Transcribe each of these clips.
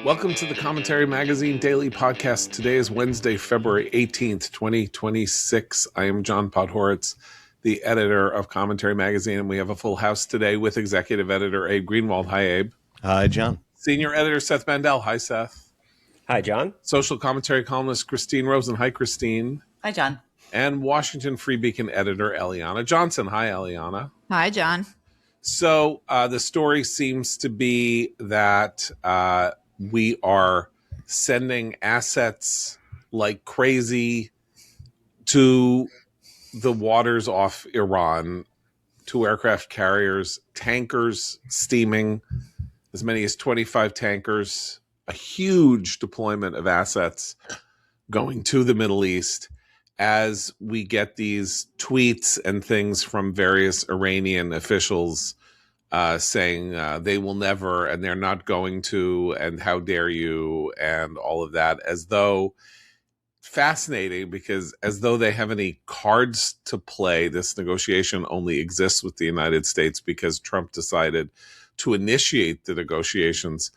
Welcome to the Commentary Magazine Daily Podcast. Today is Wednesday, February 18th, 2026. I am John Podhoretz, the editor of Commentary Magazine, and we have a full house today with executive editor Abe Greenwald. Hi, Abe. Hi, John. Senior editor Seth Mandel. Hi, Seth. Hi, John. Social commentary columnist Christine Rosen. Hi, Christine. Hi, John. And Washington Free Beacon editor Eliana Johnson. Hi, Eliana. Hi, John. So the story seems to be that we are sending assets like crazy to the waters off Iran, to aircraft carriers, tankers steaming, as many as 25 tankers, a huge deployment of assets going to the Middle East as we get these tweets and things from various Iranian officials saying they will never and they're not going to and how dare you and all of that, as though fascinating, because as though they have any cards to play. This negotiation only exists with the United States because Trump decided to initiate the negotiations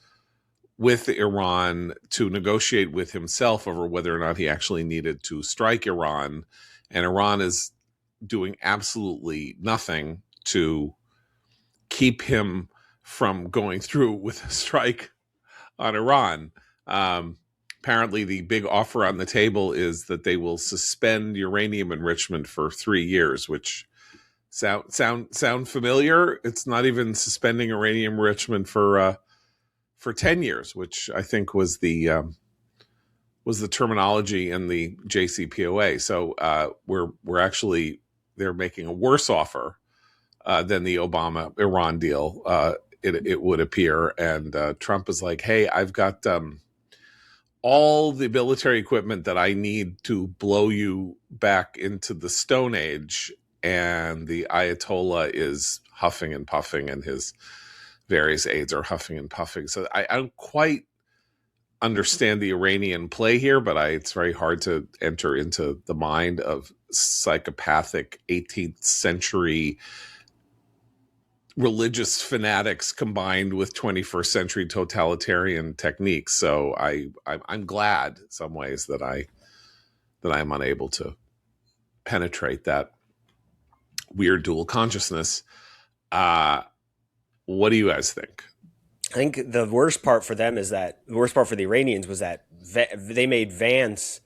with Iran to negotiate with himself over whether or not he actually needed to strike Iran. And Iran is doing absolutely nothing to keep him from going through with a strike on Iran. Apparently, the big offer on the table is that they will suspend uranium enrichment for 3 years, which sound familiar. It's not even suspending uranium enrichment for 10 years, which I think was the terminology in the JCPOA. So we're actually, they're making a worse offer than the Obama-Iran deal, it would appear. And Trump is like, hey, I've got all the military equipment that I need to blow you back into the Stone Age. And the Ayatollah is huffing and puffing, and his various aides are huffing and puffing. So I don't quite understand the Iranian play here, but it's very hard to enter into the mind of psychopathic 18th century religious fanatics combined with 21st century totalitarian techniques. So I'm glad in some ways that I'm unable to penetrate that weird dual consciousness. What do you guys think? I think the worst part for them is that the worst part for the Iranians was that they made Vance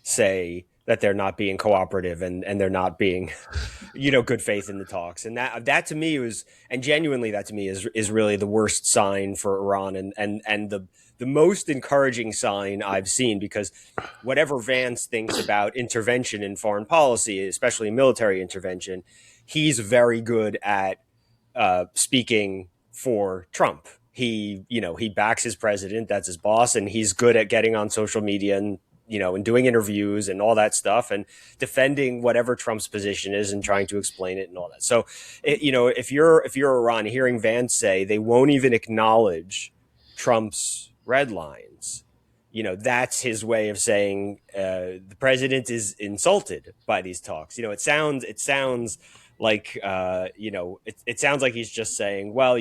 say that they're not being cooperative and they're not being, good faith in the talks. And that to me was, and genuinely that to me is really the worst sign for Iran and the most encouraging sign I've seen, because whatever Vance thinks about intervention in foreign policy, especially military intervention, he's very good at speaking for Trump. He backs his president, that's his boss, and he's good at getting on social media and doing interviews and all that stuff and defending whatever Trump's position is and trying to explain it and all that. So, if you're Iran, hearing Vance say they won't even acknowledge Trump's red lines, that's his way of saying the president is insulted by these talks. It sounds like, it sounds like he's just saying, well,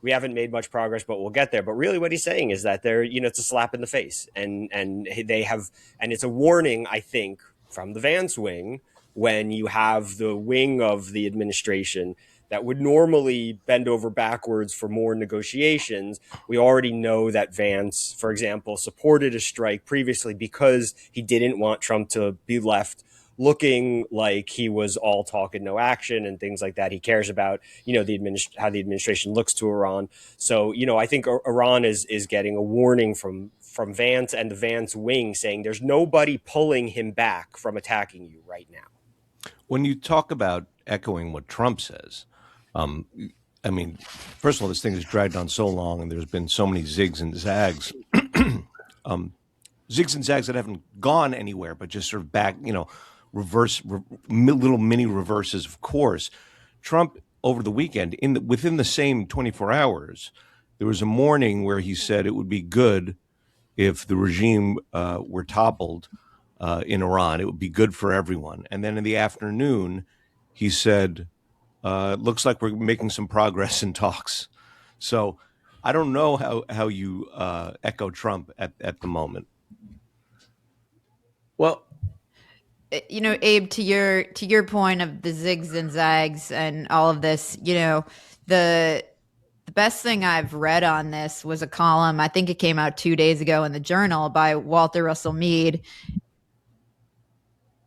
we haven't made much progress, but we'll get there. But really what he's saying is that it's a slap in the face, and it's a warning, I think, from the Vance wing, when you have the wing of the administration that would normally bend over backwards for more negotiations. We already know that Vance, for example, supported a strike previously because he didn't want Trump to be left looking like he was all talk and no action and things like that. He cares about, how the administration looks to Iran. So, I think Iran is getting a warning from Vance and the Vance wing saying there's nobody pulling him back from attacking you right now. When you talk about echoing what Trump says, first of all, this thing has dragged on so long and there's been so many zigs and zags, zigs and zags that haven't gone anywhere, but just sort of back, little mini reverses of course. Trump over the weekend, within the same 24 hours, there was a morning where he said it would be good if the regime were toppled in Iran. It would be good for everyone. And then in the afternoon, he said, looks like we're making some progress in talks. So I don't know how you echo Trump at the moment. Well, Abe, to your point of the zigs and zags and all of this, the best thing I've read on this was a column, I think it came out 2 days ago in the Journal, by Walter Russell Mead,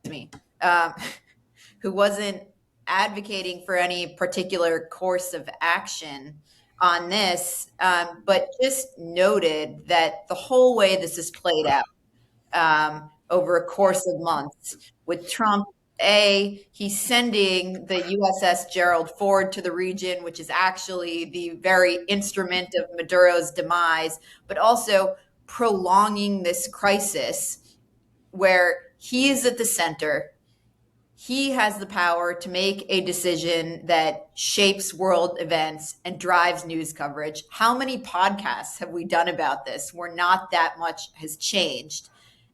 who wasn't advocating for any particular course of action on this, but just noted that the whole way this is played out over a course of months with Trump, he's sending the USS Gerald Ford to the region, which is actually the very instrument of Maduro's demise, but also prolonging this crisis where he is at the center. He has the power to make a decision that shapes world events and drives news coverage. How many podcasts have we done about this where not that much has changed?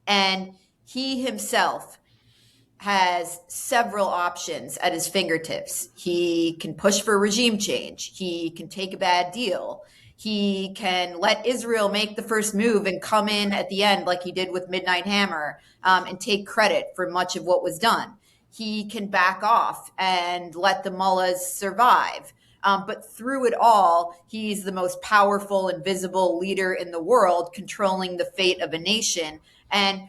And he himself has several options at his fingertips. He can push for regime change. He can take a bad deal. He can let Israel make the first move and come in at the end like he did with Midnight Hammer, and take credit for much of what was done. He can back off and let the mullahs survive. But through it all, he's the most powerful and visible leader in the world, controlling the fate of a nation. And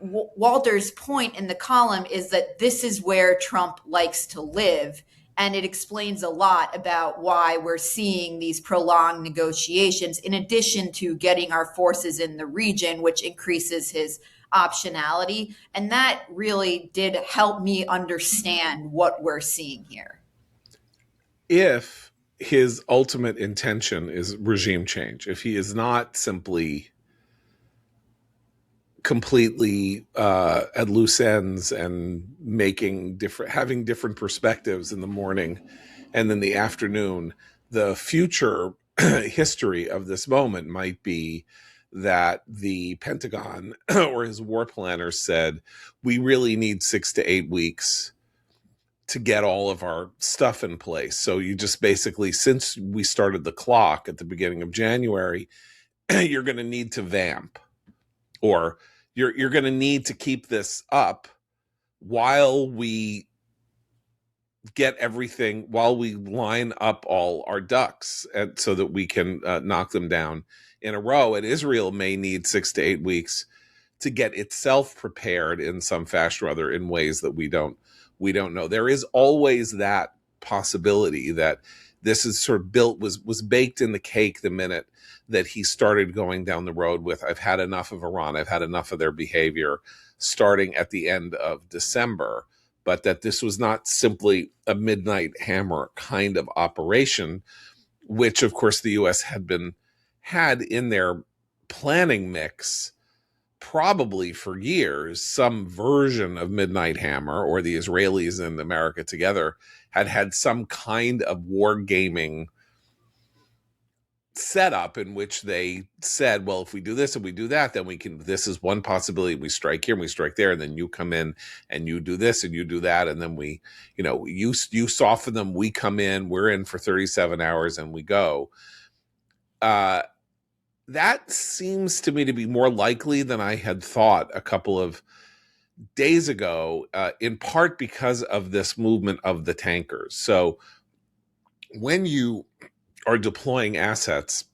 Walter's point in the column is that this is where Trump likes to live. And it explains a lot about why we're seeing these prolonged negotiations, in addition to getting our forces in the region, which increases his optionality. And that really did help me understand what we're seeing here. If his ultimate intention is regime change, if he is not simply completely at loose ends and having different perspectives in the morning and then the afternoon, the future history of this moment might be that the Pentagon or his war planners said, we really need 6 to 8 weeks to get all of our stuff in place. So you just basically, since we started the clock at the beginning of January, you're going to need to vamp, or you're going to need to keep this up while we get everything, while we line up all our ducks, and so that we can knock them down in a row. And Israel may need 6 to 8 weeks to get itself prepared in some fashion or other, in ways that we don't know. There is always that possibility that this is sort of was baked in the cake the minute that he started going down the road with, I've had enough of Iran, I've had enough of their behavior, starting at the end of December. But that this was not simply a Midnight Hammer kind of operation, which of course the US had in their planning mix probably for years. Some version of Midnight Hammer, or the Israelis and America together had some kind of wargaming setup in which they said, well, if we do this and we do that, then we can, this is one possibility, we strike here and we strike there, and then you come in and you do this and you do that, and then we, you soften them, we come in, we're in for 37 hours and we go. That seems to me to be more likely than I had thought a couple of days ago, in part because of this movement of the tankers. So when you are deploying assets,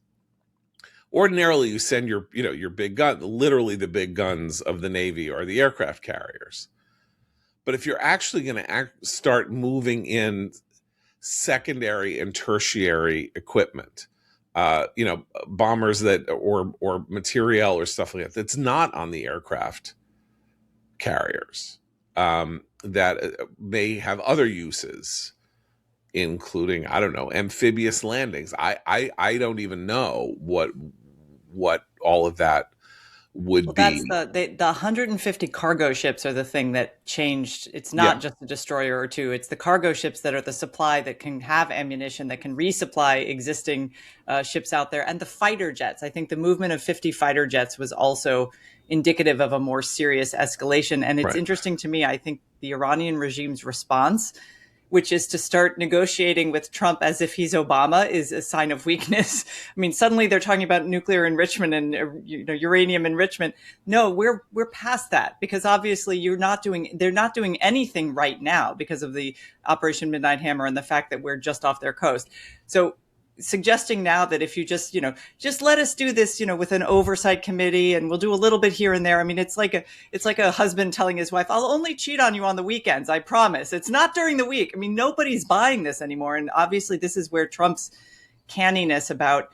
ordinarily you send your big gun, literally the big guns of the Navy or the aircraft carriers. But if you're actually going to start moving in secondary and tertiary equipment, bombers that or material or stuff like that that's not on the aircraft carriers, that may have other uses, including, I don't know, amphibious landings. I don't even know what all of that would be. That's the 150 cargo ships are the thing that changed. It's not just a destroyer or two. It's the cargo ships that are the supply that can have ammunition, that can resupply existing ships out there. And the fighter jets. I think the movement of 50 fighter jets was also indicative of a more serious escalation. And it's interesting to me, I think the Iranian regime's response which is to start negotiating with Trump as if he's Obama, is a sign of weakness. I mean, suddenly they're talking about nuclear enrichment and uranium enrichment. No, we're past that, because obviously they're not doing anything right now because of the Operation Midnight Hammer and the fact that we're just off their coast. So suggesting now that if you just let us do this, with an oversight committee, and we'll do a little bit here and there. I mean, it's like a husband telling his wife, I'll only cheat on you on the weekends, I promise. It's not during the week. I mean, nobody's buying this anymore. And obviously this is where Trump's canniness about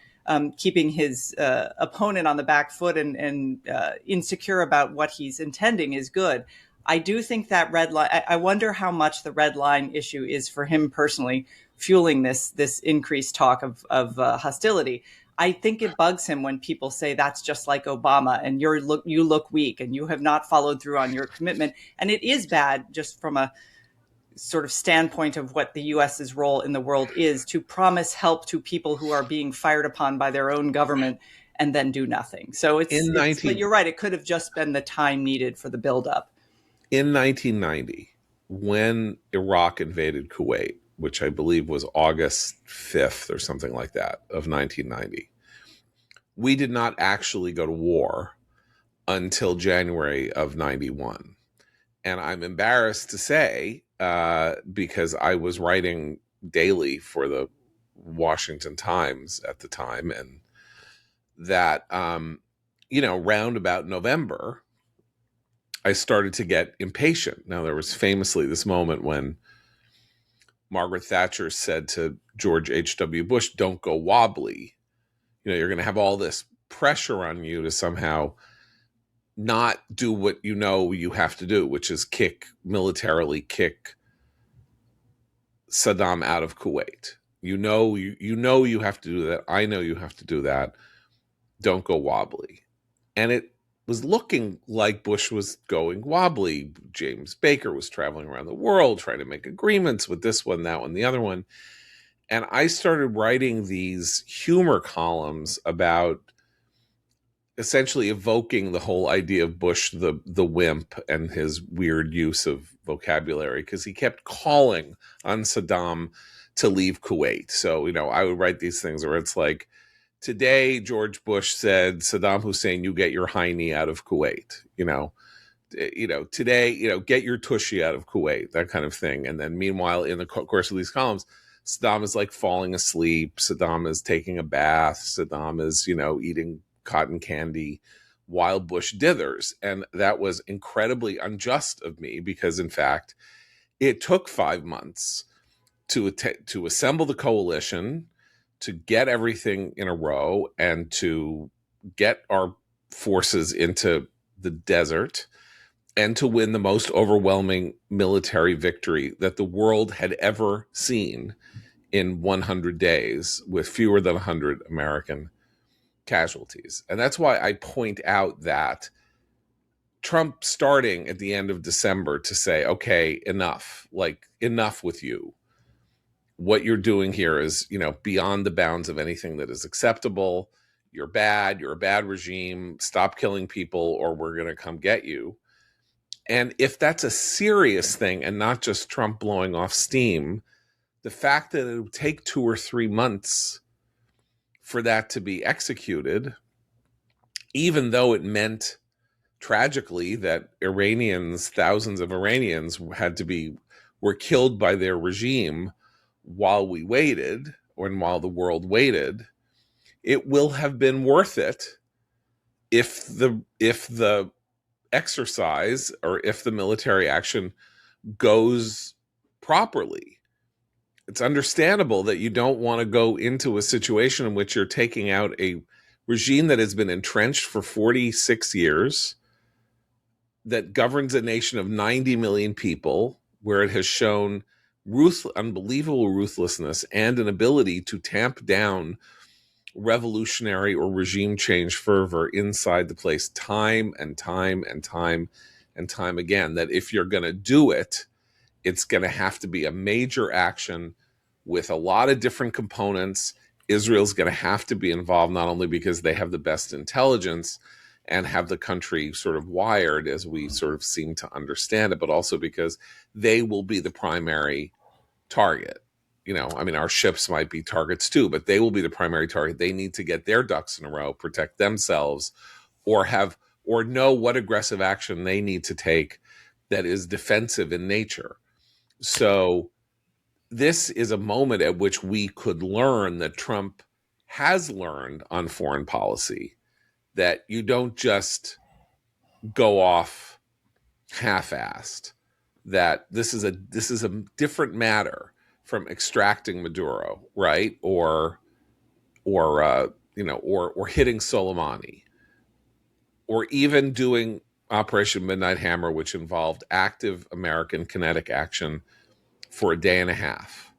keeping his opponent on the back foot and insecure about what he's intending is good. I do think that red line, I wonder how much the red line issue is for him personally, fueling this increased talk of hostility. I think it bugs him when people say that's just like Obama and you look weak and you have not followed through on your commitment. And it is bad, just from a sort of standpoint of what the US's role in the world is, to promise help to people who are being fired upon by their own government and then do nothing. So but you're right, it could have just been the time needed for the buildup. In 1990, when Iraq invaded Kuwait, which I believe was August 5th or something like that of 1990, we did not actually go to war until January of 91. And I'm embarrassed to say, because I was writing daily for the Washington Times at the time, and that, round about November, I started to get impatient. Now, there was famously this moment when Margaret Thatcher said to George H.W. Bush, don't go wobbly. You're going to have all this pressure on you to somehow not do what you have to do, which is militarily kick Saddam out of Kuwait. You know you have to do that. I know you have to do that. Don't go wobbly. And it was looking like Bush was going wobbly. James Baker was traveling around the world trying to make agreements with this one, that one, the other one. And I started writing these humor columns about essentially evoking the whole idea of Bush, the wimp, and his weird use of vocabulary, because he kept calling on Saddam to leave Kuwait. So, I would write these things where it's like, today, George Bush said, Saddam Hussein, you get your hiney out of Kuwait. Today, get your tushy out of Kuwait, that kind of thing. And then meanwhile, in the course of these columns, Saddam is like falling asleep. Saddam is taking a bath. Saddam is, eating cotton candy while Bush dithers. And that was incredibly unjust of me, because in fact, it took 5 months to assemble the coalition, to get everything in a row, and to get our forces into the desert, and to win the most overwhelming military victory that the world had ever seen in 100 days, with fewer than 100 American casualties. And that's why I point out that Trump starting at the end of December to say, okay, enough with you. What you're doing here is, beyond the bounds of anything that is acceptable. You're bad. You're a bad regime. Stop killing people or we're going to come get you. And if that's a serious thing and not just Trump blowing off steam, the fact that it would take 2 or 3 months for that to be executed, even though it meant tragically that thousands of Iranians were killed by their regime while we waited, or while the world waited, it will have been worth it if the exercise, or if the military action goes properly. It's understandable that you don't want to go into a situation in which you're taking out a regime that has been entrenched for 46 years, that governs a nation of 90 million people, where it has shown unbelievable ruthlessness and an ability to tamp down revolutionary or regime change fervor inside the place time and time and time and time again, that if you're going to do it, it's going to have to be a major action with a lot of different components. Israel's going to have to be involved, not only because they have the best intelligence and have the country sort of wired as we sort of seem to understand it, but also because they will be the primary target. I mean, our ships might be targets too, but they will be the primary target. They need to get their ducks in a row, protect themselves, or know what aggressive action they need to take that is defensive in nature. So this is a moment at which we could learn that Trump has learned on foreign policy, that you don't just go off half-assed, that this is a different matter from extracting Maduro, right? Or hitting Soleimani, or even doing Operation Midnight Hammer, which involved active American kinetic action for a day and a half.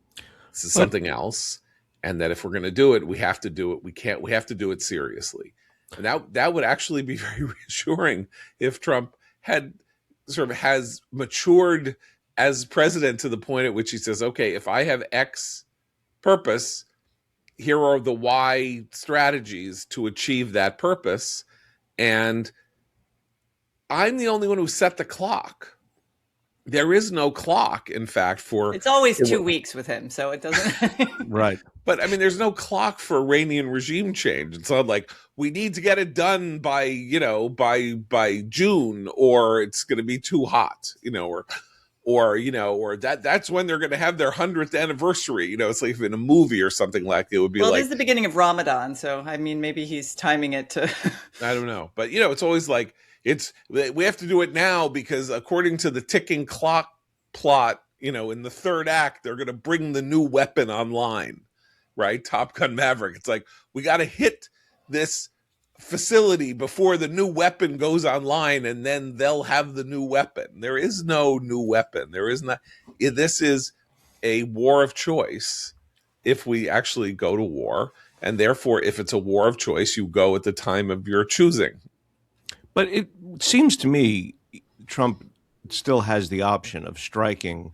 This is something else. And that if we're going to do it, we have to do it. We have to do it seriously. And that would actually be very reassuring if Trump has matured as president to the point at which he says, okay, if I have X purpose, here are the Y strategies to achieve that purpose. And I'm the only one who set the clock. There is no clock, in fact, it's always 2 weeks with him, so it doesn't. Right. But I mean, there's no clock for Iranian regime change. It's not like we need to get it done by June, or it's going to be too hot, or that's when they're going to have their 100th anniversary. It's like in a movie or something like it would be. Well, it is the beginning of Ramadan, so I mean, maybe he's timing it to. I don't know, but it's always like we have to do it now because according to the ticking clock plot, in the third act, they're going to bring the new weapon online. Right? Top Gun Maverick. It's like, we got to hit this facility before the new weapon goes online, and then they'll have the new weapon. There is no new weapon. There is not. This is a war of choice if we actually go to war. And therefore, if it's a war of choice, you go at the time of your choosing. But it seems to me Trump still has the option of striking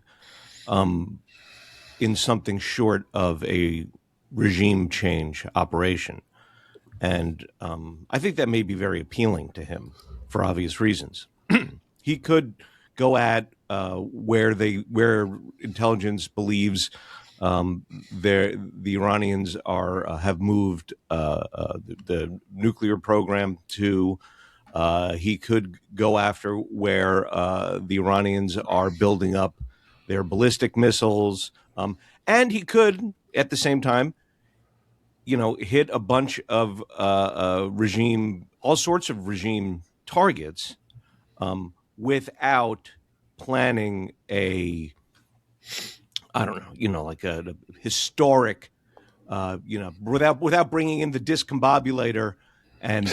in something short of a regime change operation. And I think that may be very appealing to him for obvious reasons. He could go at where intelligence believes the Iranians have moved the nuclear program to. He could go after where the Iranians are building up their ballistic missiles, and he could, at the same time, hit a bunch of all sorts of regime targets without planning like a historic, without bringing in the discombobulator and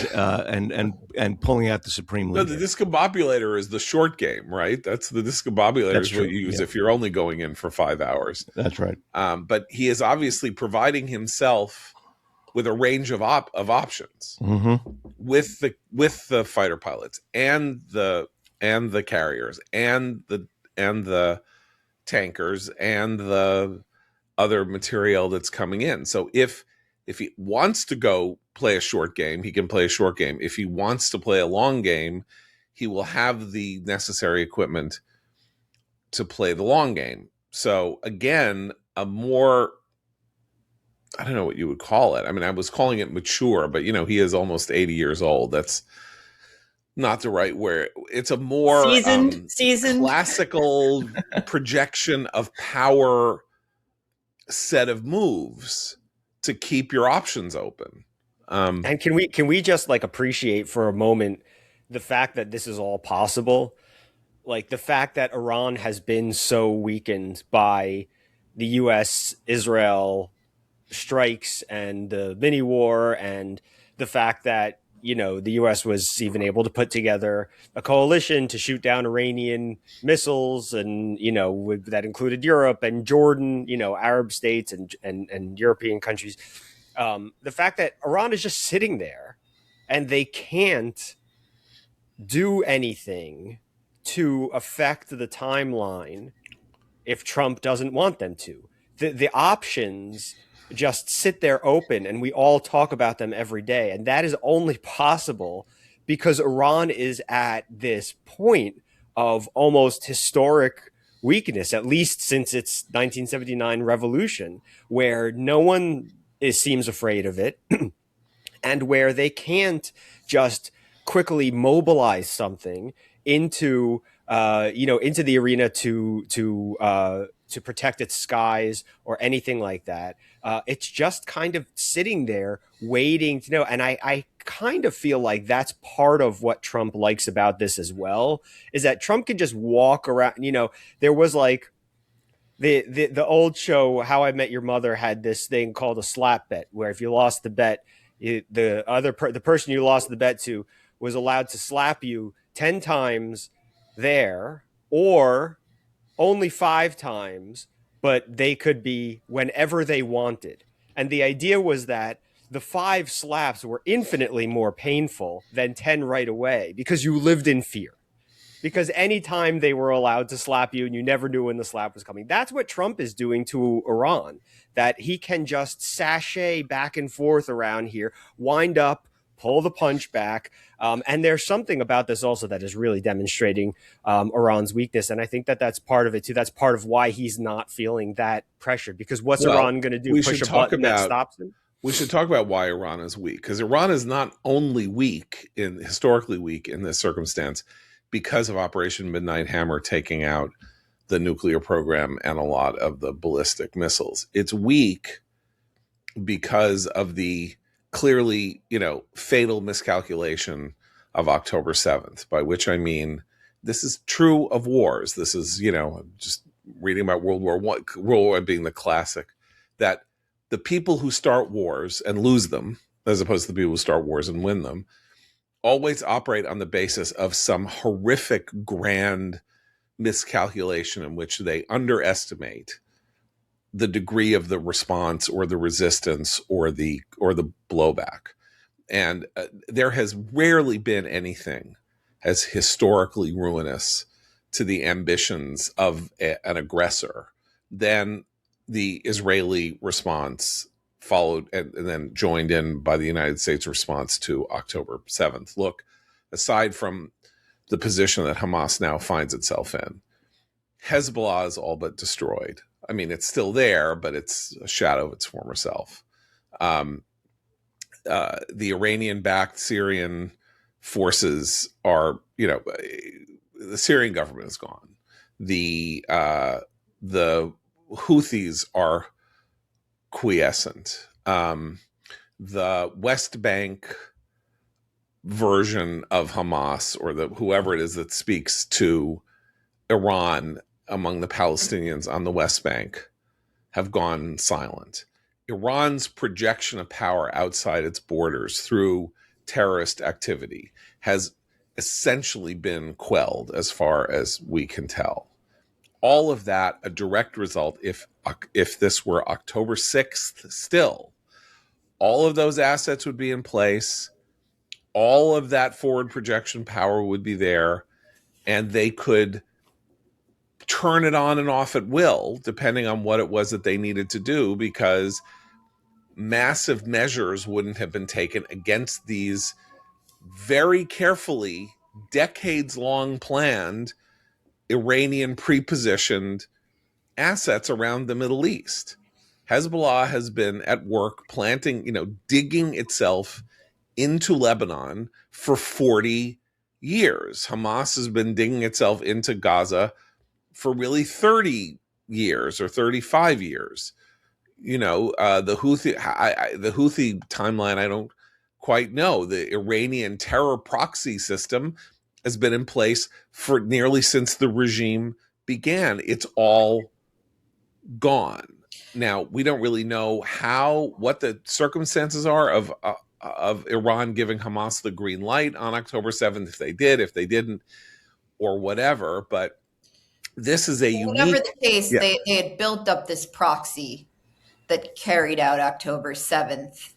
pulling out the supreme leader. No, the discombobulator is the short game, right? That's the discombobulator is what you use if you're only going in for 5 hours. That's right. But he is obviously providing himself with a range of options with the fighter pilots and the carriers and the tankers and the other material that's coming in. So if he wants to go play a short game, he can play a short game. If he wants to play a long game, he will have the necessary equipment to play the long game. So again, a more, I don't know what you would call it. I mean, I was calling it mature, but he is almost 80 years old. That's not the right word. It's a more seasoned classical projection of power set of moves to keep your options open. And can we just appreciate for a moment the fact that this is all possible? Like the fact that Iran has been so weakened by the U.S.-Israel strikes and the mini war, and the fact that the U.S. was even able to put together a coalition to shoot down Iranian missiles, and that included Europe and Jordan, Arab states and European countries. The fact that Iran is just sitting there and they can't do anything to affect the timeline if Trump doesn't want them to. The options just sit there open, and we all talk about them every day. And that is only possible because Iran is at this point of almost historic weakness, at least since its 1979 revolution, where no one seems afraid of it, and where they can't just quickly mobilize something into into the arena to protect its skies or anything like that. It's just kind of sitting there waiting to know. And I kind of feel like that's part of what Trump likes about this as well, is that Trump can just walk around. There was like the old show How I Met Your Mother had this thing called a slap bet, where if you lost the bet, the person you lost the bet to was allowed to slap you 10 times there, or only 5 times, but they could be whenever they wanted. And the idea was that the 5 slaps were infinitely more painful than 10 right away, because you lived in fear. Because anytime they were allowed to slap you and you never knew when the slap was coming. That's what Trump is doing to Iran, that he can just sashay back and forth around here, wind up, pull the punch back. And there's something about this also that is really demonstrating Iran's weakness. And I think that that's part of it too. That's part of why he's not feeling that pressured, because what's Iran going to do? Push a button that stops him? We should talk about why Iran is weak, because Iran is not only historically weak in this circumstance because of Operation Midnight Hammer taking out the nuclear program and a lot of the ballistic missiles. It's weak because of the clearly, fatal miscalculation of October 7th, by which I mean, this is true of wars. This is, just reading about World War I being the classic, that the people who start wars and lose them, as opposed to the people who start wars and win them, always operate on the basis of some horrific grand miscalculation in which they underestimate the degree of the response or the resistance or the blowback. And there has rarely been anything as historically ruinous to the ambitions of an aggressor than the Israeli response, followed and then joined in by the United States response to October 7th. Look, aside from the position that Hamas now finds itself in, Hezbollah is all but destroyed. I mean, it's still there, but it's a shadow of its former self. The Iranian-backed Syrian forces are, the Syrian government is gone. The Houthis are quiescent. The West Bank version of Hamas, or whoever it is that speaks to Iran among the Palestinians on the West Bank, have gone silent. Iran's projection of power outside its borders through terrorist activity has essentially been quelled, as far as we can tell. All of that a direct result, if this were October 6th still, all of those assets would be in place, all of that forward projection power would be there, and they could turn it on and off at will, depending on what it was that they needed to do, because massive measures wouldn't have been taken against these very carefully, decades-long planned Iranian pre-positioned assets around the Middle East. Hezbollah has been at work planting, digging itself into Lebanon for 40 years. Hamas has been digging itself into Gaza for really 30 years or 35 years. The Houthi timeline, I don't quite know. The Iranian terror proxy system has been in place for nearly since the regime began. It's all gone. Now, we don't really know what the circumstances are of Iran giving Hamas the green light on October 7th, if they did, if they didn't, or whatever. But this is a unique... Whatever the case, they had built up this proxy that carried out October 7th,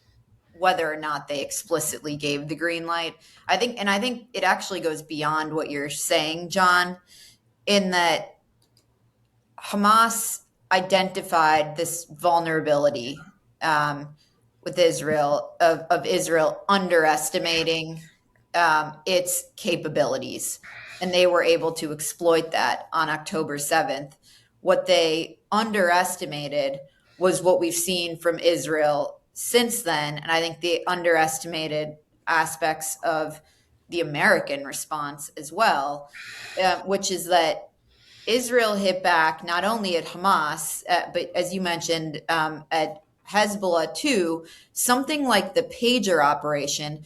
whether or not they explicitly gave the green light. I think it actually goes beyond what you're saying, John, in that Hamas identified this vulnerability with Israel, of Israel underestimating its capabilities. and they were able to exploit that on October 7th. What they underestimated was what we've seen from Israel since then. And I think they underestimated aspects of the American response as well, which is that Israel hit back not only at Hamas, but as you mentioned, at Hezbollah too. Something like the pager operation,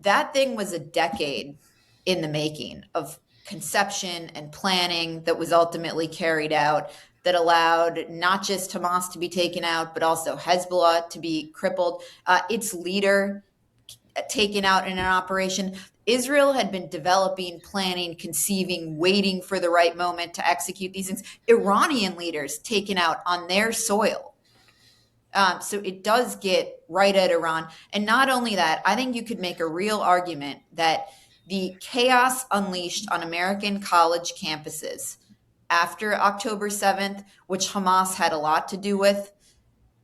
that thing was a decade in the making of conception and planning that was ultimately carried out, that allowed not just Hamas to be taken out, but also Hezbollah to be crippled, its leader taken out in an operation. Israel had been developing, planning, conceiving, waiting for the right moment to execute these things. Iranian leaders taken out on their soil. So it does get right at Iran. And not only that, I think you could make a real argument that the chaos unleashed on American college campuses after October 7th, which Hamas had a lot to do with,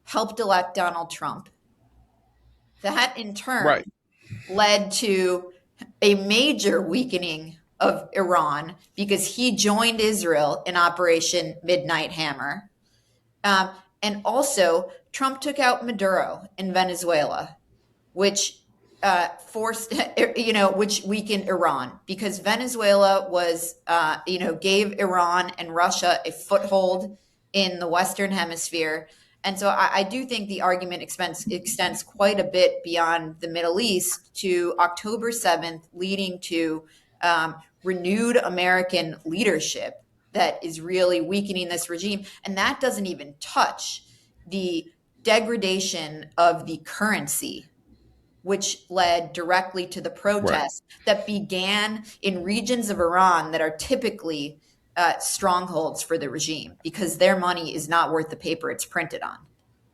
helped elect Donald Trump. That in turn led to a major weakening of Iran because he joined Israel in Operation Midnight Hammer. And also, Trump took out Maduro in Venezuela, which which weakened Iran, because Venezuela was, gave Iran and Russia a foothold in the Western Hemisphere. And so I do think the argument extends quite a bit beyond the Middle East to October 7th, leading to renewed American leadership that is really weakening this regime. And that doesn't even touch the degradation of the currency, which led directly to the protests that began in regions of Iran that are typically strongholds for the regime, because their money is not worth the paper it's printed on.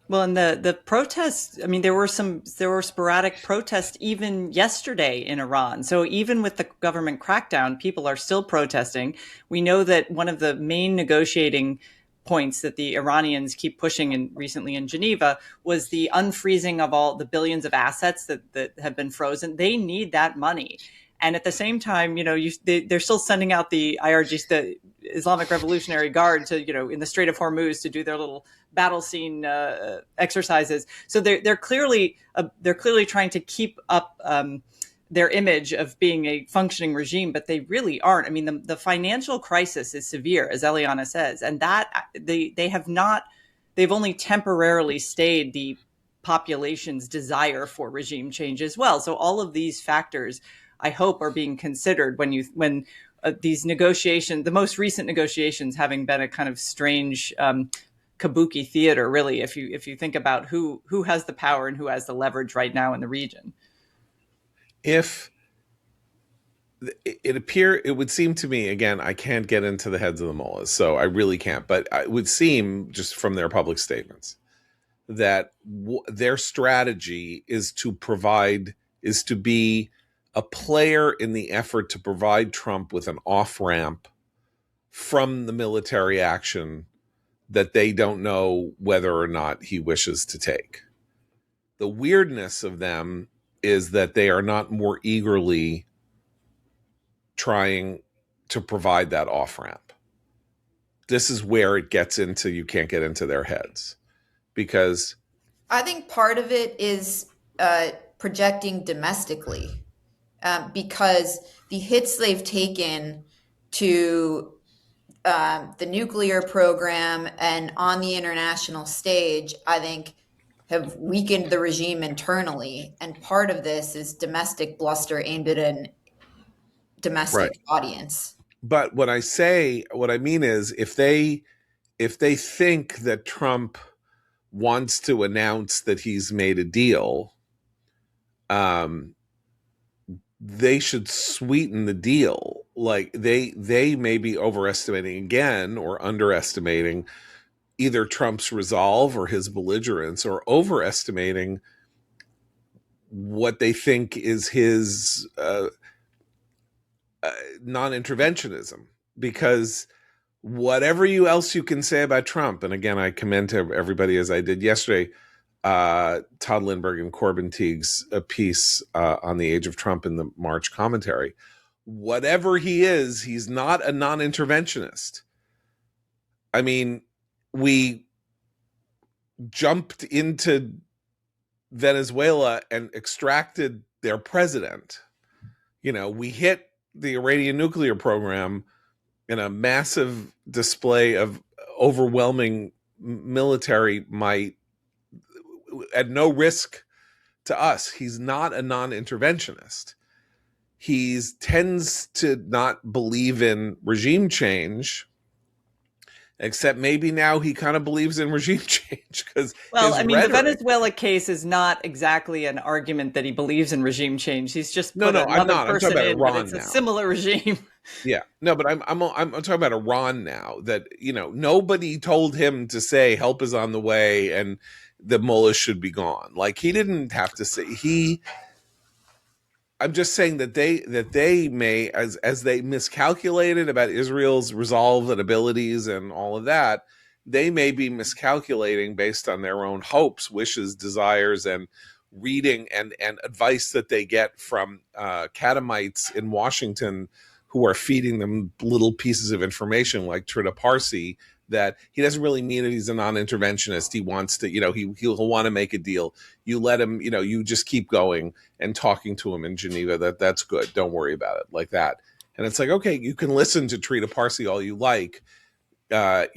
Well, and the protests, I mean, there were sporadic protests even yesterday in Iran. So even with the government crackdown, people are still protesting. We know that one of the main negotiating points that the Iranians keep pushing recently in Geneva was the unfreezing of all the billions of assets that have been frozen. They need that money. And at the same time, they're still sending out the IRGC, the Islamic Revolutionary Guard, to, in the Strait of Hormuz to do their little battle scene exercises. So they're clearly trying to keep up their image of being a functioning regime, but they really aren't. I mean, the financial crisis is severe, as Eliana says, and that they've only temporarily stayed the population's desire for regime change as well. So all of these factors, I hope, are being considered when these negotiations, the most recent negotiations, having been a kind of strange kabuki theater, really, if you think about who has the power and who has the leverage right now in the region. If it would seem to me, again, I can't get into the heads of the mullahs, so I really can't, but it would seem, just from their public statements, that their strategy is to be a player in the effort to provide Trump with an off-ramp from the military action that they don't know whether or not he wishes to take. The weirdness of them is that they are not more eagerly trying to provide that off-ramp. This is where it gets into, you can't get into their heads, because I think part of it is projecting domestically, because the hits they've taken to the nuclear program and on the international stage, I think, have weakened the regime internally. And part of this is domestic bluster aimed at an domestic audience. But what I mean is, if they think that Trump wants to announce that he's made a deal, they should sweeten the deal. Like they may be overestimating again, or underestimating either Trump's resolve or his belligerence, or overestimating what they think is his non-interventionism. Because whatever else you can say about Trump, and again, I commend to everybody, as I did yesterday, Todd Lindbergh and Corbin Teague's piece on the age of Trump in the March commentary. whatever he is, he's not a non-interventionist. I mean, we jumped into Venezuela and extracted their president. We hit the Iranian nuclear program in a massive display of overwhelming military might at no risk to us. He's not a non-interventionist. He tends to not believe in regime change, except maybe now he kind of believes in regime change because the Venezuela case is not exactly an argument that he believes in regime change. He's just put another person in, but it's a similar regime. Yeah, no, but I'm talking about Iran now. That nobody told him to say help is on the way and the mullahs should be gone. Like he didn't have to say I'm just saying that they may, as they miscalculated about Israel's resolve and abilities and all of that, they may be miscalculating based on their own hopes, wishes, desires, and reading and advice that they get from catamites in Washington who are feeding them little pieces of information like Trita Parsi, that he doesn't really mean that he's a non-interventionist. He wants to, he'll want to make a deal. You let him, you just keep going and talking to him in Geneva. That's good. Don't worry about it, like that. And it's like, okay, you can listen to Trita Parsi all you like, because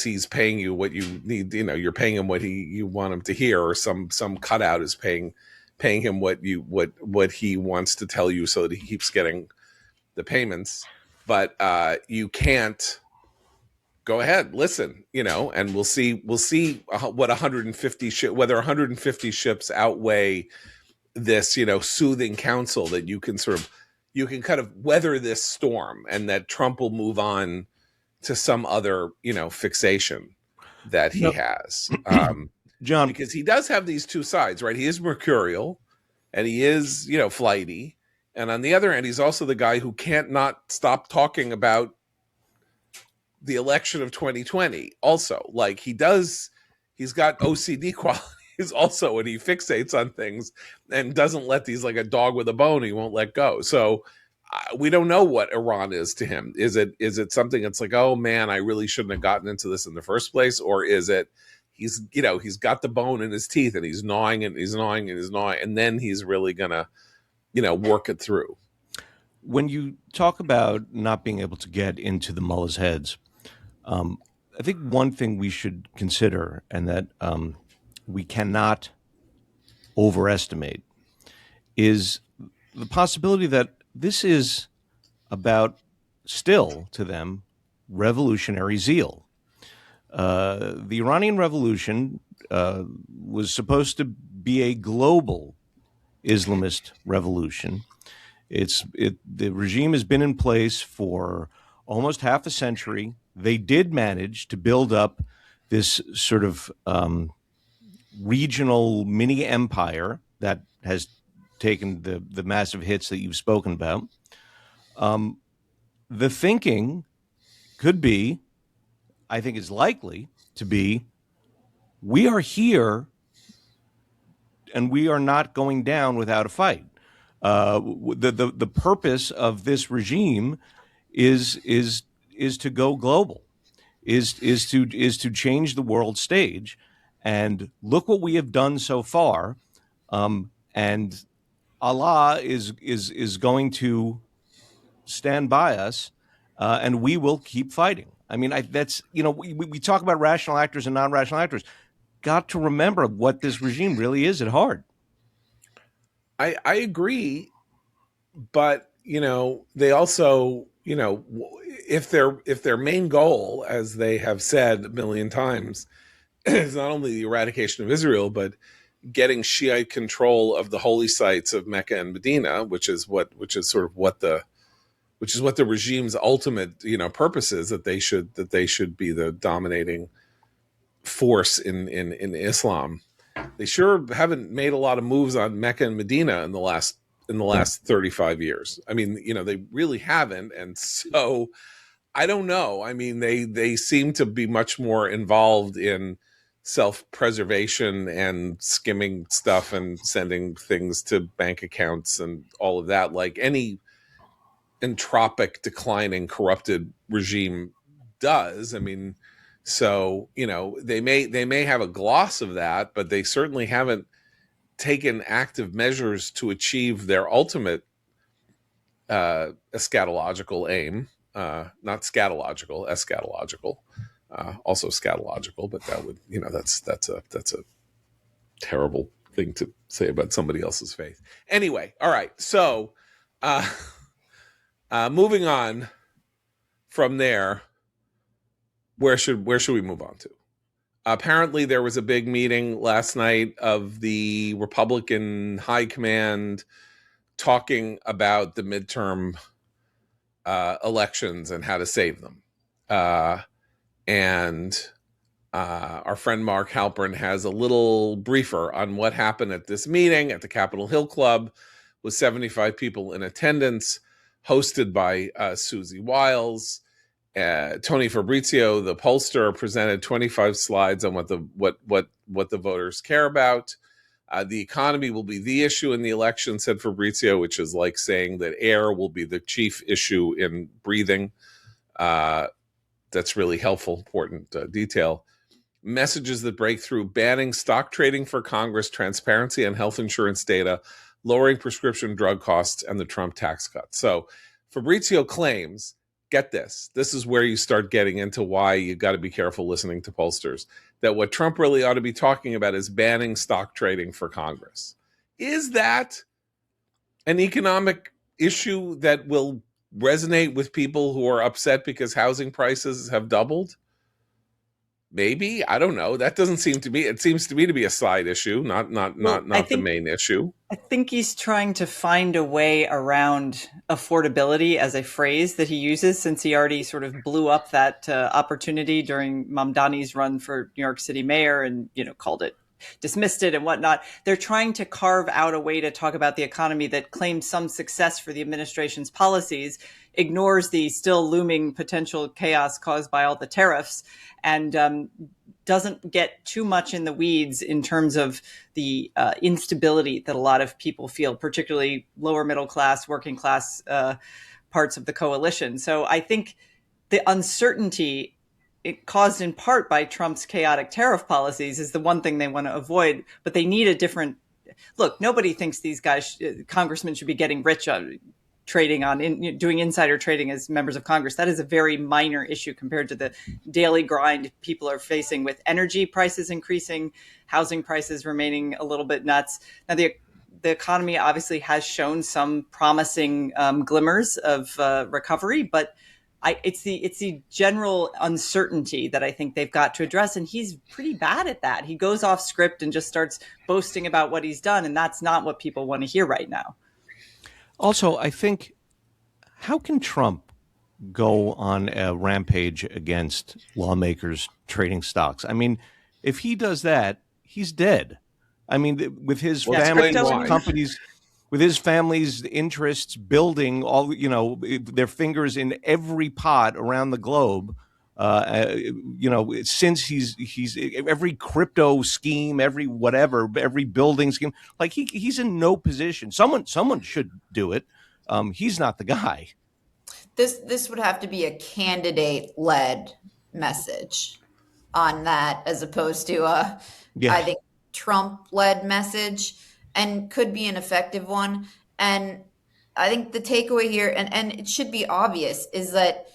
he's paying you what you need. You're paying him what you want him to hear, or some cutout is paying him what he wants to tell you, so that he keeps getting the payments. But you can't. Go ahead, listen, and we'll see what 150 whether 150 ships outweigh this, soothing counsel that you can kind of weather this storm, and that Trump will move on to some other, fixation that he has. John, because he does have these two sides, right? He is mercurial and he is, flighty. And on the other end, he's also the guy who can't not stop talking about the election of 2020 also. Like he's got OCD qualities also, and he fixates on things and doesn't let these, like a dog with a bone, he won't let go. So we don't know what Iran is to him. Is it something that's like, oh man, I really shouldn't have gotten into this in the first place? Or is it he's got the bone in his teeth and he's gnawing and he's gnawing and he's gnawing, and then he's really gonna work it through? When you talk about not being able to get into the mullahs' heads, I think one thing we should consider, and that we cannot overestimate, is the possibility that this is about, still to them, revolutionary zeal. The Iranian Revolution was supposed to be a global Islamist revolution. The regime has been in place for almost half a century. They did manage to build up this sort of regional mini empire that has taken the massive hits that you've spoken about. The thinking could be, I think is likely to be, we are here and we are not going down without a fight. The purpose of this regime is to go global, is to change the world stage, and look what we have done so far, and Allah is going to stand by us, and we will keep fighting. I mean, that's we talk about rational actors and non-rational actors. Got to remember what this regime really is at heart. I agree, but they also, if their main goal, as they have said a million times, is not only the eradication of Israel, but getting Shiite control of the holy sites of Mecca and Medina, which is what the regime's ultimate, purpose is, that they should be the dominating force in Islam. They sure haven't made a lot of moves on Mecca and Medina in the last 35 years. I mean, they really haven't. And so I don't know. I mean, they seem to be much more involved in self-preservation and skimming stuff and sending things to bank accounts and all of that, like any entropic, declining, corrupted regime does. I mean, so, you know, they may have a gloss of that, but they certainly haven't taken active measures to achieve their ultimate eschatological aim. Not scatological, eschatological. Also scatological, but that would, you know, that's a terrible thing to say about somebody else's faith. Anyway, all right. So, moving on from there, where should we move on to? Apparently, there was a big meeting last night of the Republican high command talking about the midterm elections and how to save them. And our friend Mark Halpern has a little briefer on what happened at this meeting at the Capitol Hill Club with 75 people in attendance, hosted by Susie Wiles. Tony Fabrizio, the pollster, presented 25 slides on what the voters care about. The economy will be the issue in the election, said Fabrizio, which is like saying that air will be the chief issue in breathing. That's really helpful, important detail. Messages that break through: banning stock trading for Congress, transparency on health insurance data, lowering prescription drug costs, and the Trump tax cut. So Fabrizio claims, get this is where you start getting into why you got to be careful listening to pollsters, that what Trump really ought to be talking about is banning stock trading for Congress. Is that an economic issue that will resonate with people who are upset because housing prices have doubled? Maybe, I don't know. That doesn't seem to me. It seems to me to be a side issue, not the main issue. I think he's trying to find a way around affordability as a phrase that he uses, since he already sort of blew up that opportunity during Mamdani's run for New York City mayor, and dismissed it and whatnot. They're trying to carve out a way to talk about the economy that claims some success for the administration's policies, ignores the still looming potential chaos caused by all the tariffs, and doesn't get too much in the weeds in terms of the instability that a lot of people feel, particularly lower middle class, working class parts of the coalition. So I think the uncertainty caused in part by Trump's chaotic tariff policies is the one thing they want to avoid, but they need a different look. Nobody thinks these guys, congressmen, should be getting rich on trading doing insider trading as members of Congress. That is a very minor issue compared to the daily grind people are facing with energy prices increasing, housing prices remaining a little bit nuts. Now, the economy obviously has shown some promising glimmers of recovery, but it's the general uncertainty that I think they've got to address. And he's pretty bad at that. He goes off script and just starts boasting about what he's done. And that's not what people want to hear right now. Also, I think, how can Trump go on a rampage against lawmakers trading stocks? I mean, if he does that, he's dead. I mean, with his family's companies, with his family's interests building all, their fingers in every pot around the globe, since he's every crypto scheme, every whatever, every building scheme, like he's in no position. Someone should do it. He's not the guy. This would have to be a candidate-led message on that, as opposed to I think Trump-led message, and could be an effective one. And I think the takeaway here, and it should be obvious, is that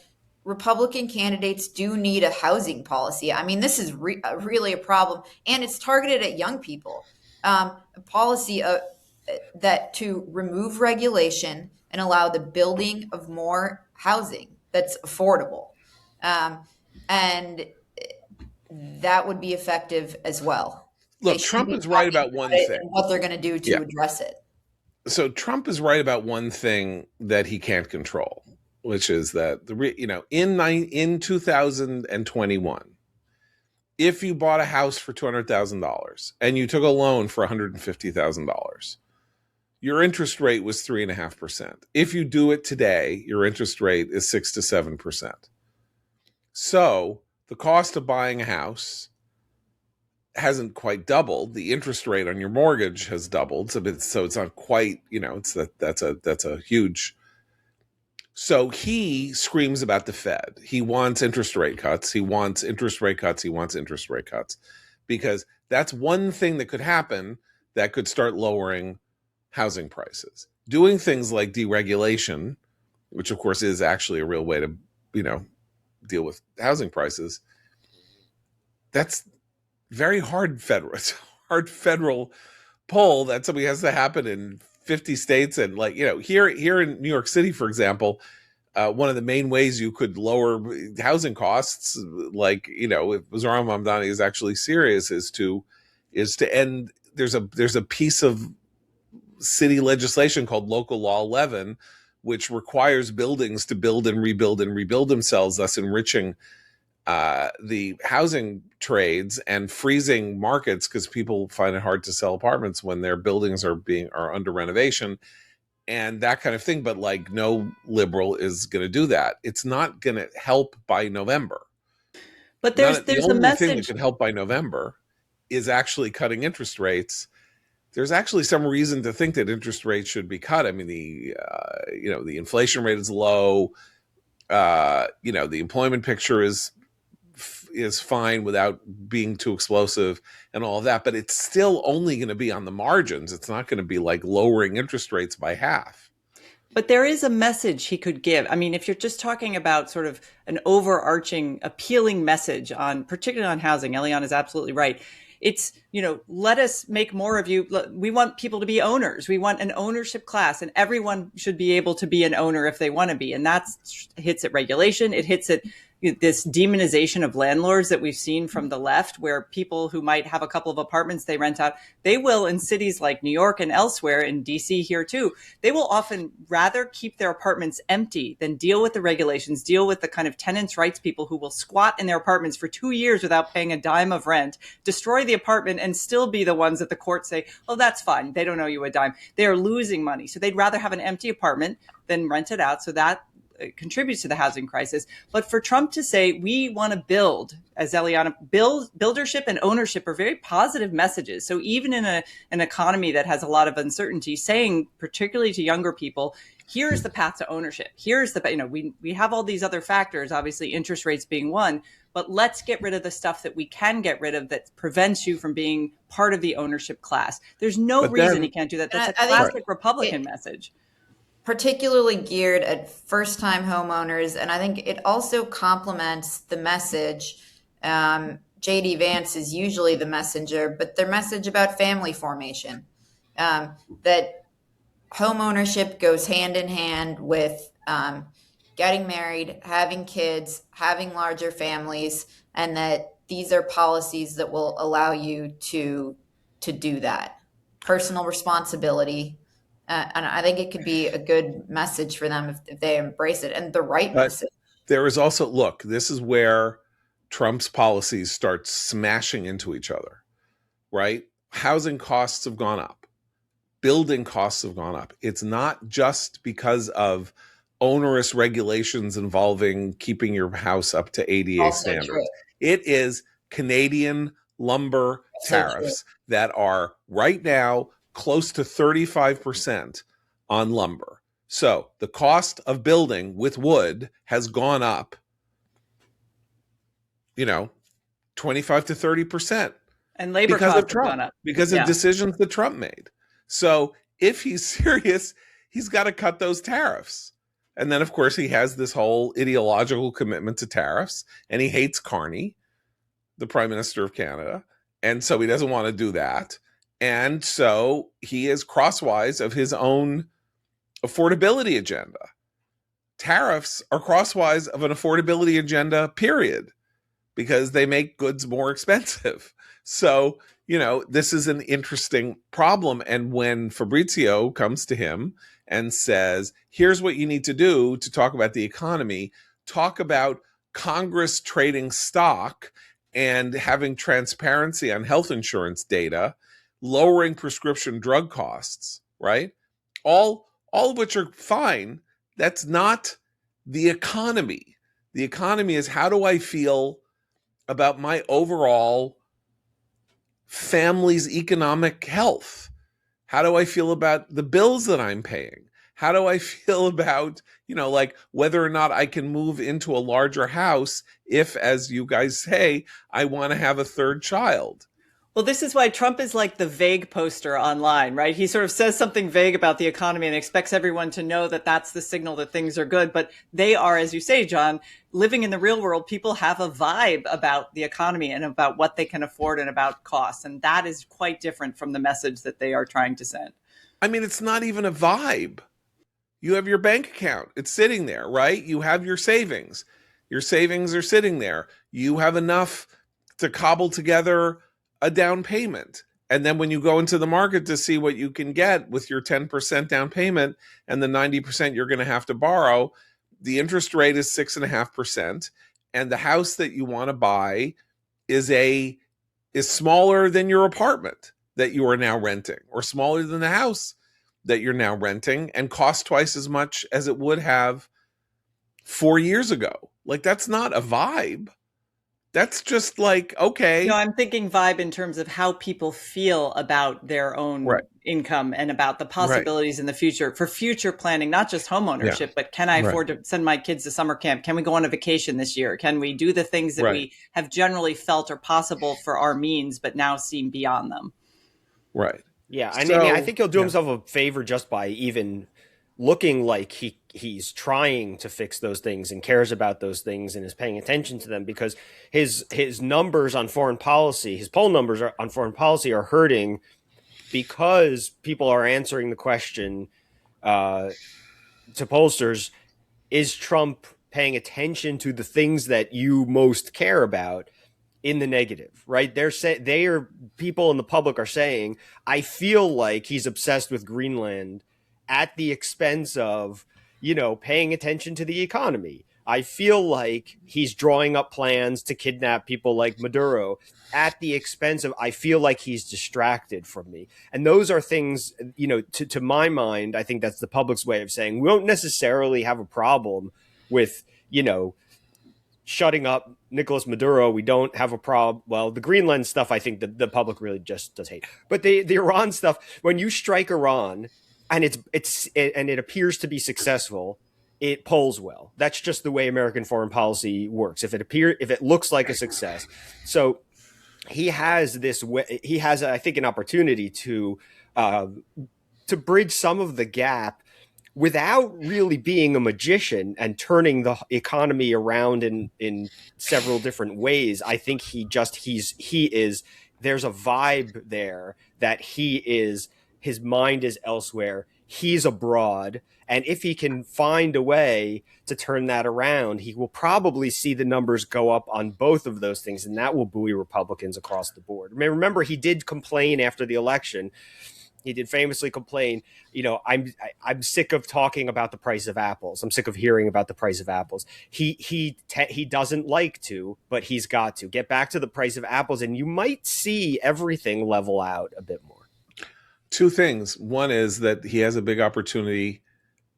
Republican candidates do need a housing policy. I mean, this is really a problem, and it's targeted at young people. A policy that to remove regulation and allow the building of more housing that's affordable. And that would be effective as well. Look, Trump is right about one thing. What they're going to do to address it. So Trump is right about one thing that he can't control, which is that in 2021, if you bought a house for $200,000 and you took a loan for $150,000, your interest rate was 3.5%. If you do it today, your interest rate is 6 to 7%. So the cost of buying a house hasn't quite doubled. The interest rate on your mortgage has doubled, so it's not quite, that's a huge. So he screams about the Fed. He wants interest rate cuts. He wants interest rate cuts. He wants interest rate cuts, because that's one thing that could happen that could start lowering housing prices. Doing things like deregulation, which of course is actually a real way to, deal with housing prices. That's very hard federal. It's a hard federal pull that somebody has to happen in 50 states. And here in New York City, for example, one of the main ways you could lower housing costs, if Zohran Mamdani is actually serious, is to end. There's a piece of city legislation called Local Law 11, which requires buildings to build and rebuild themselves, thus enriching the housing trades and freezing markets, because people find it hard to sell apartments when their buildings are under renovation and that kind of thing. But no liberal is going to do that. It's not going to help by November. But there's the a only message thing that can help by November is actually cutting interest rates. There's actually some reason to think that interest rates should be cut. I mean, the inflation rate is low. The employment picture is fine without being too explosive and all of that, but it's still only going to be on the margins. It's not going to be lowering interest rates by half. But there is a message he could give. I mean, if you're just talking about sort of an overarching, appealing message particularly on housing, Eliane is absolutely right. It's, let us make more of you. We want people to be owners. We want an ownership class, and everyone should be able to be an owner if they want to be. And that hits at regulation. It hits at this demonization of landlords that we've seen from the left, where people who might have a couple of apartments they rent out, they will, in cities like New York and elsewhere, in DC here too, they will often rather keep their apartments empty than deal with the regulations, deal with the kind of tenants' rights people who will squat in their apartments for 2 years without paying a dime of rent, destroy the apartment, and still be the ones that the court say, oh, that's fine, they don't owe you a dime. They are losing money. So they'd rather have an empty apartment than rent it out. So that contributes to the housing crisis. But for Trump to say, we want to build, as Eliane, buildership and ownership are very positive messages. So even in an economy that has a lot of uncertainty, saying, particularly to younger people, here's the path to ownership. Here's we have all these other factors, obviously interest rates being one, but let's get rid of the stuff that we can get rid of that prevents you from being part of the ownership class. There's no reason he can't do that. That's a classic Republican message. Particularly geared at first-time homeowners, and I think it also complements the message. J.D. Vance is usually the messenger, but their message about family formation, that home ownership goes hand in hand with getting married, having kids, having larger families, and that these are policies that will allow you to do that. Personal responsibility. And I think it could be a good message for them if they embrace it, and the right message. There is also, this is where Trump's policies start smashing into each other, right? Housing costs have gone up. Building costs have gone up. It's not just because of onerous regulations involving keeping your house up to ADA also standards. True. It is Canadian lumber tariffs that are right now close to 35% on lumber. So the cost of building with wood has gone up, 25 to 30%. And labor costs have gone up. Because of decisions that Trump made. So if he's serious, he's got to cut those tariffs. And then, of course, he has this whole ideological commitment to tariffs, and he hates Carney, the Prime Minister of Canada. And so he doesn't want to do that. And so he is crosswise of his own affordability agenda. Tariffs are crosswise of an affordability agenda, period, because they make goods more expensive. So, this is an interesting problem. And when Fabrizio comes to him and says, here's what you need to do to talk about the economy, talk about Congress trading stock and having transparency on health insurance data, lowering prescription drug costs, right? All of which are fine. That's not the economy. The economy is, how do I feel about my overall family's economic health? How do I feel about the bills that I'm paying? How do I feel about, like whether or not I can move into a larger house if, as you guys say, I want to have a third child? Well, this is why Trump is like the vague poster online, right? He sort of says something vague about the economy and expects everyone to know that that's the signal that things are good. But they are, as you say, John, living in the real world. People have a vibe about the economy and about what they can afford and about costs. And that is quite different from the message that they are trying to send. I mean, it's not even a vibe. You have your bank account. It's sitting there, right? You have your savings. Your savings are sitting there. You have enough to cobble together a down payment. And then when you go into the market to see what you can get with your 10% down payment and the 90% you're going to have to borrow, the interest rate is 6.5%. And the house that you want to buy is smaller than your apartment that you are now renting, or smaller than the house that you're now renting, and costs twice as much as it would have 4 years ago. Like, that's not a vibe. That's just like, okay. No, I'm thinking vibe in terms of how people feel about their own income and about the possibilities in the future for future planning, not just home ownership, but can I afford to send my kids to summer camp? Can we go on a vacation this year? Can we do the things that we have generally felt are possible for our means, but now seem beyond them? Right. Yeah. I mean, I think he'll do himself a favor just by even looking like he's trying to fix those things and cares about those things and is paying attention to them, because his numbers on foreign policy, his poll numbers on foreign policy are hurting because people are answering the question to pollsters, is Trump paying attention to the things that you most care about, in the negative, right? People in the public are saying, I feel like he's obsessed with Greenland at the expense of, paying attention to the economy. I feel like he's drawing up plans to kidnap people like Maduro at the expense of, I feel like he's distracted from me. And those are things, to my mind, I think that's the public's way of saying we don't necessarily have a problem with, shutting up Nicolas Maduro. We don't have a problem. Well, the Greenland stuff, I think the public really just does hate. But the Iran stuff, when you strike Iran and it appears to be successful, it polls well. That's just the way American foreign policy works. If it looks like a success, so he has, I think, an opportunity to bridge some of the gap without really being a magician and turning the economy around in several different ways. I think there's a vibe there that his mind is elsewhere. He's abroad. And if he can find a way to turn that around, he will probably see the numbers go up on both of those things. And that will buoy Republicans across the board. I mean, remember, he did complain after the election. He did famously complain, I'm sick of talking about the price of apples. I'm sick of hearing about the price of apples. He doesn't like to, but he's got to get back to the price of apples. And you might see everything level out a bit more. Two things. One is that he has a big opportunity,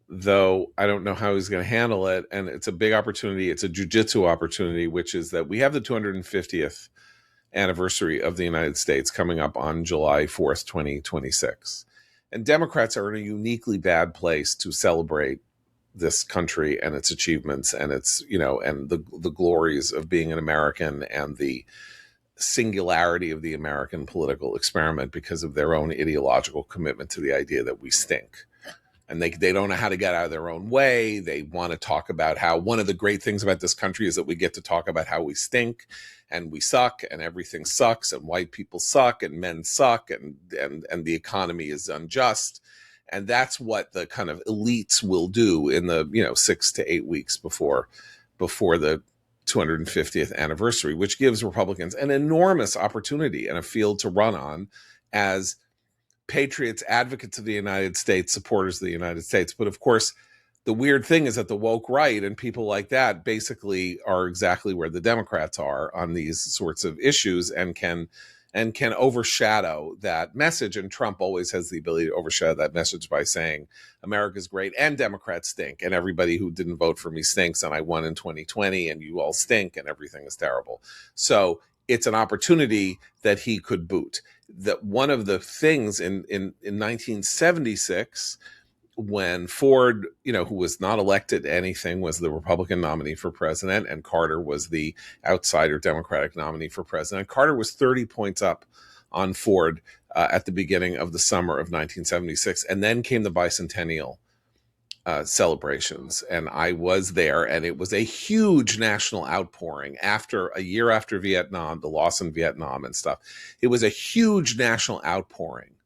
though I don't know how he's going to handle it. And it's a big opportunity. It's a jujitsu opportunity, which is that we have the 250th anniversary of the United States coming up on July 4th, 2026. And Democrats are in a uniquely bad place to celebrate this country and its achievements and its, and the glories of being an American and the singularity of the American political experiment because of their own ideological commitment to the idea that we stink. And they don't know how to get out of their own way. They want to talk about how one of the great things about this country is that we get to talk about how we stink and we suck and everything sucks and white people suck and men suck and the economy is unjust. And that's what the kind of elites will do in the 6 to 8 weeks before the 250th anniversary, which gives Republicans an enormous opportunity and a field to run on as patriots, advocates of the United States, supporters of the United States. But of course, the weird thing is that the woke right and people like that basically are exactly where the Democrats are on these sorts of issues and can overshadow that message. And Trump always has the ability to overshadow that message by saying America's great and Democrats stink and everybody who didn't vote for me stinks and I won in 2020 and you all stink and everything is terrible. So it's an opportunity that he could boot. That one of the things in 1976, when Ford, who was not elected to anything, was the Republican nominee for president, and Carter was the outsider Democratic nominee for president. Carter was 30 points up on Ford at the beginning of the summer of 1976. And then came the bicentennial celebrations. And I was there, and it was a huge national outpouring a year after Vietnam, the loss in Vietnam and stuff. It was a huge national outpouring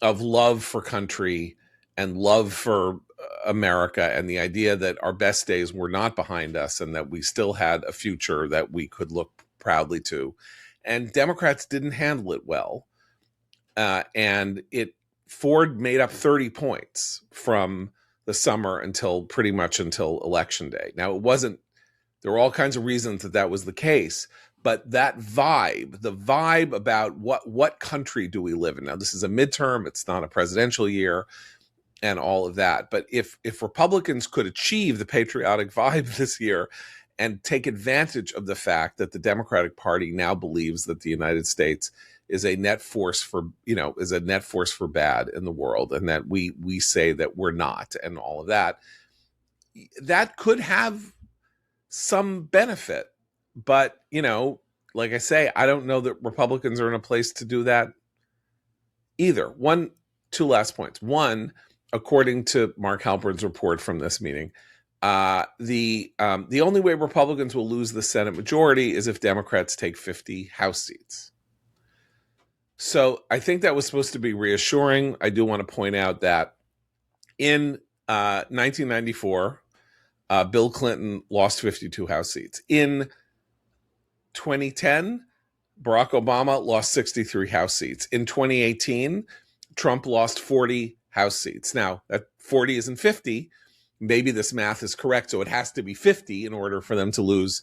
of love for country and love for America, and the idea that our best days were not behind us and that we still had a future that we could look proudly to. And Democrats didn't handle it well. And Ford made up 30 points from the summer until election day. Now, there were all kinds of reasons that was the case, but that the vibe about what country do we live in? Now, this is a midterm, it's not a presidential year, and all of that. But if Republicans could achieve the patriotic vibe this year and take advantage of the fact that the Democratic Party now believes that the United States is a net force for bad in the world, and that we say that we're not, and all of that, that could have some benefit. But, like I say, I don't know that Republicans are in a place to do that either. Two last points. One, according to Mark Halpern's report from this meeting, the only way Republicans will lose the Senate majority is if Democrats take 50 House seats. So I think that was supposed to be reassuring. I do want to point out that in 1994, Bill Clinton lost 52 House seats. In 2010, Barack Obama lost 63 House seats. In 2018, Trump lost 40 House seats. Now, that 40 isn't 50. Maybe this math is correct, so it has to be 50 in order for them to lose.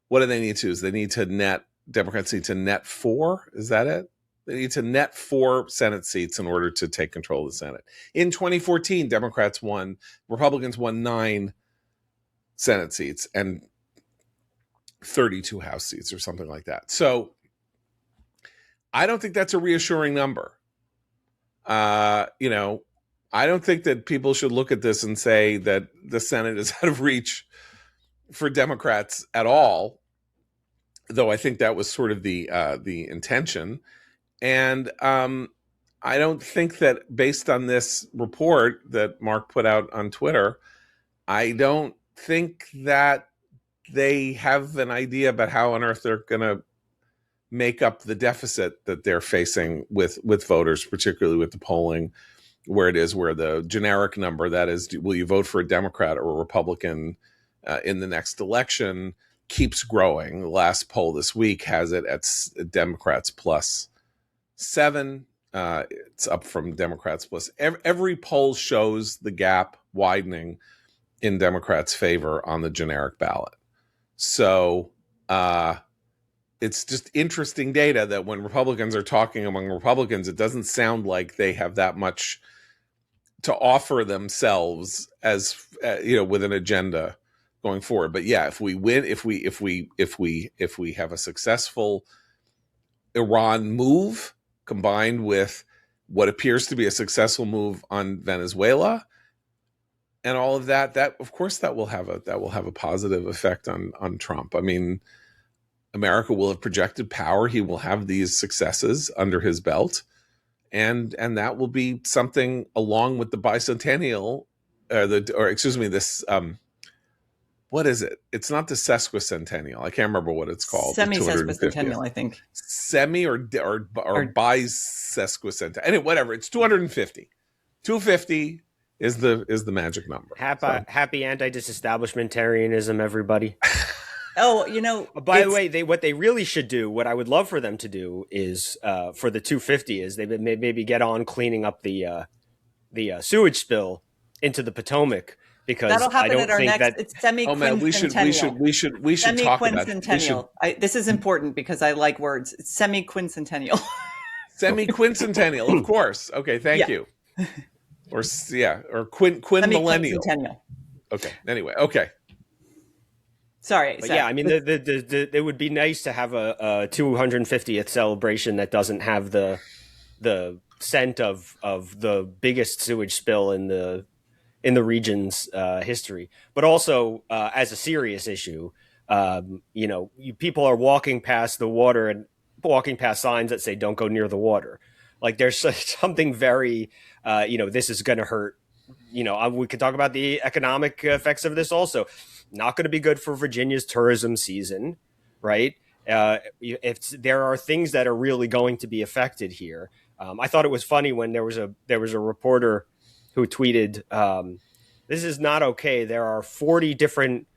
What do they need to do? Democrats need to net 4? Is that it? They need to net 4 Senate seats in order to take control of the Senate. In 2014, Republicans won 9 Senate seats and 32 House seats or something like that. So I don't think that's a reassuring number. I don't think that people should look at this and say that the Senate is out of reach for Democrats at all, though I think that was sort of the intention. And I don't think that, based on this report that Mark put out on Twitter, I don't think that they have an idea about how on earth they're going to make up the deficit that they're facing with voters, particularly with the polling where the generic number, that is, will you vote for a Democrat or a Republican in the next election, keeps growing. The last poll this week has it at Democrats +7. It's up from Democrats plus. Every poll shows the gap widening in Democrats' favor on the generic ballot. So it's just interesting data that when Republicans are talking among Republicans, it doesn't sound like they have that much to offer themselves as with an agenda going forward. But yeah, if we win, if we have a successful Iran move combined with what appears to be a successful move on Venezuela and all of that, of course that will have a positive effect on Trump. I mean, America will have projected power. He will have these successes under his belt, and that will be something along with the bicentennial, what is it? It's not the sesquicentennial. I can't remember what it's called. Semi-sesquicentennial, I think. Semi or bisesquicentennial. Anyway, whatever. It's 250. 250 is the magic number. Happy anti-disestablishmentarianism, everybody. By the way, what they really should do, what I would love for them to do is for the 250 is they maybe get on cleaning up the sewage spill into the Potomac. Because that'll happen I don't at our think next. that, it's semi-quincentennial. We should talk about semi-quincentennial. This is important because I like words. It's semi-quincentennial. Semi-quincentennial, of course. Okay, thank you. Or quinmillennial. Semi-quincentennial. Okay. Anyway, okay. Sorry. But yeah, I mean, it would be nice to have a 250th celebration that doesn't have the scent of the biggest sewage spill in the region's history, but also as a serious issue. People are walking past the water and walking past signs that say "Don't go near the water." Like there's something very, this is going to hurt. We could talk about the economic effects of this also. Not going to be good for Virginia's tourism season, right? If there are things that are really going to be affected here. I thought it was funny when there was a reporter who tweeted, "This is not okay. There are 40 different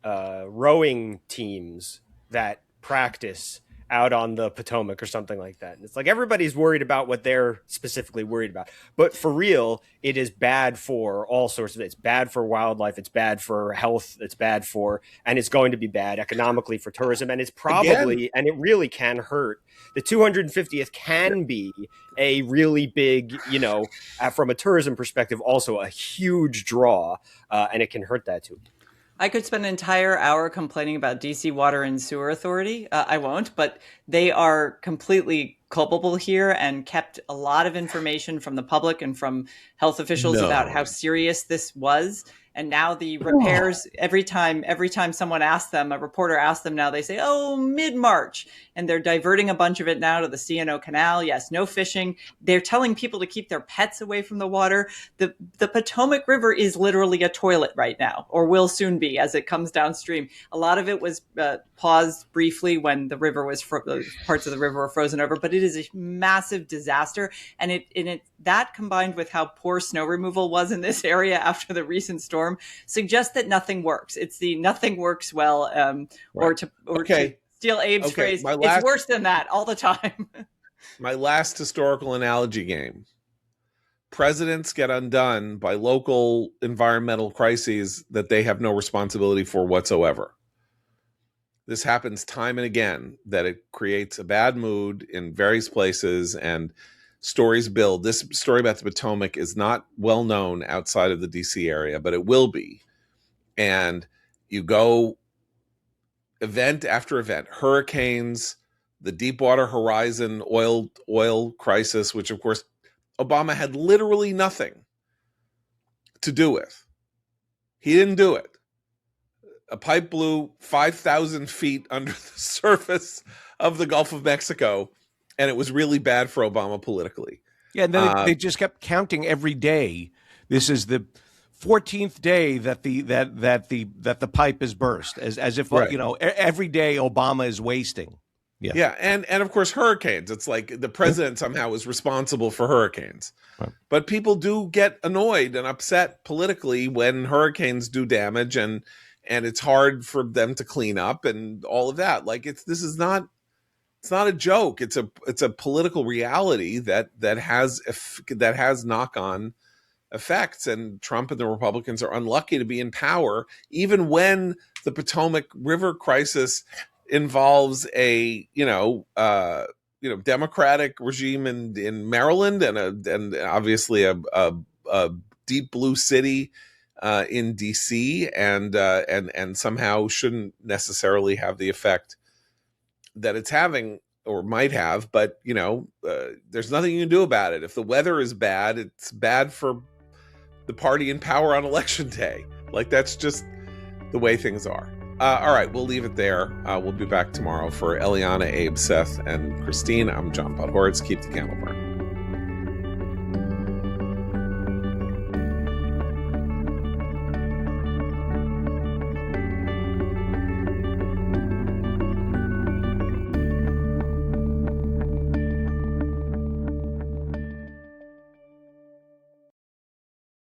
rowing teams that practice out on the Potomac," or something like that. And it's like everybody's worried about what they're specifically worried about. But for real, it is bad for all sorts of it. It's bad for wildlife. It's bad for health. And it's going to be bad economically for tourism. And it's probably, and it really can hurt. The 250th can be a really big, from a tourism perspective, also a huge draw. And it can hurt that too. I could spend an entire hour complaining about DC Water and Sewer Authority. I won't, but they are completely culpable here and kept a lot of information from the public and from health officials about how serious this was. And now the repairs, every time someone asks them, a reporter asks them now, they say, oh, mid-March. And they're diverting a bunch of it now to the C&O Canal. Yes, no fishing. They're telling people to keep their pets away from the water. The Potomac River is literally a toilet right now, or will soon be as it comes downstream. A lot of it was paused briefly when the river was, parts of the river were frozen over, but it is a massive disaster. And that combined with how poor snow removal was in this area after the recent storm suggests that nothing works. It's the nothing works well, or to steal Abe's phrase, it's worse than that all the time. My last historical analogy game. Presidents get undone by local environmental crises that they have no responsibility for whatsoever. This happens time and again, that it creates a bad mood in various places and stories build. This story about the Potomac is not well known outside of the DC area, but it will be. And you go event after event, hurricanes, the Deepwater Horizon oil crisis, which of course Obama had literally nothing to do with. He didn't do it. A pipe blew 5,000 feet under the surface of the Gulf of Mexico, and it was really bad for Obama politically. Yeah, and then they just kept counting every day. This is the 14th day that the pipe is burst, as if every day Obama is wasting. Yeah, and of course hurricanes. It's like the president somehow is responsible for hurricanes. Right. But people do get annoyed and upset politically when hurricanes do damage, and it's hard for them to clean up and all of that. Like it's not a joke. It's a political reality that has knock-on effects, and Trump and the Republicans are unlucky to be in power, even when the Potomac River crisis involves a Democratic regime in Maryland and obviously a deep blue city in DC, and somehow shouldn't necessarily have the effect that it's having or might have. But there's nothing you can do about it. If the weather is bad, it's bad for the party in power on election day. Like, that's just the way things are. All right, we'll leave it there. We'll be back tomorrow. For Eliana, Abe, Seth, and Christine, I'm John Podhoretz. Keep the candle burning.